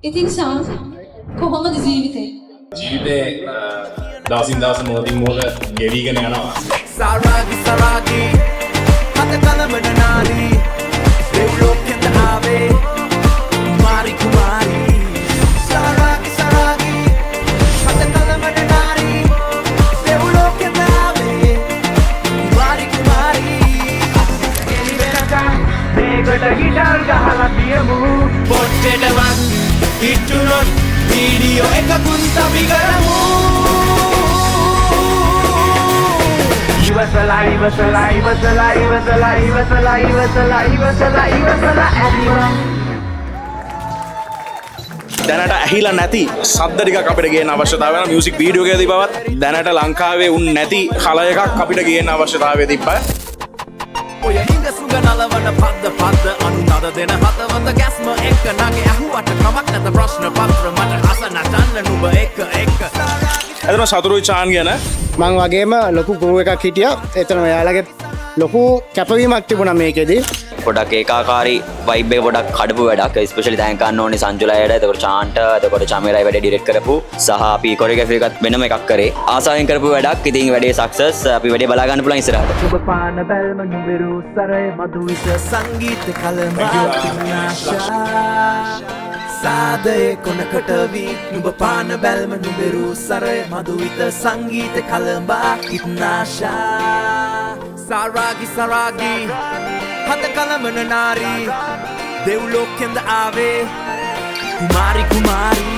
ඉතින් කොහොමද ජීවිතේ? ජීවිතේ දවසින් දවස මොහොතින් මොහොත ගෙවිගෙන යනවා. Saragi saragi hata kalamana nari devlokenda ave kumari kumari saragi saragi hata kalamana nari devlokenda ave kumari kumari eli veraka megata guitar gahala diyamu potteda wan hittunot video ekakunta bigaramu Iwasala, Iwasala, Iwasala, Iwasala, Iwasala, Iwasala, Iwasala, Iwasala, everyone. දැනට ඇහිලා නැති සද්ද ටිකක් අපිට ගේන්න අවශ්‍යතාවය වෙනවා music video එකේ තිබවත් දැනට ලංකාවේ උන් නැති කල එකක් අපිට ගේන්න අවශ්‍යතාවය තිබ්බා ඔය හිඟ සුඟ නලවන පද්ද පද්ද අනුනද දෙන හතවත ගැස්ම එක්ක නගේ ඇහුවට කමක් නැත ප්‍රශ්න පත්‍ර මට අස නටන්න නුඹ එක එක එතන සතුරුයි චාන් කියන මං වගේම ලොකු ගුරු එකක් හිටියා. එතන ඔයාලගේ ලොකු කැපවීමක් තිබුණා මේකෙදි. පොඩක් ඒකාකාරී වයිබ් එක පොඩක් කඩපු වැඩක්. ස්පෙෂලි තෑන්ක් ගන්න ඕනේ සංජුලයට. එතකොට චාන්ට, එතකොට චමීරයි වැඩේ ඩිරෙක්ට් කරපු සහ අපි කොරියෝග්‍රැෆි එකත් වෙනම එකක් කරේ. ආසාවෙන් කරපු වැඩක්. ඉතින් වැඩේ සක්සස්. අපි වැඩේ බලා ගන්න පුළුවන් ඉස්සරහට. ඔබ පාන බැල්ම නුඹරු සරය මధుවිත සංගීත කලමාශා සාදේ කොනකට වී නුඹ පාන බැල්ම නුඹරු සරය මధుවිත සංගීත කලඹා ඉත්නාශා සාරාගි සාරාගි හත කලමන නාරී දෙව්ලෝකෙන්ද ආවේ කුමාරි කුමාරි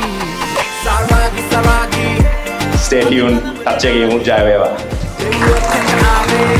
සාරාගි සාරාගි Stay tuned. touch එකේ මුත් ජය වේවා. දෙව්ලෝකෙන්ද ආවේ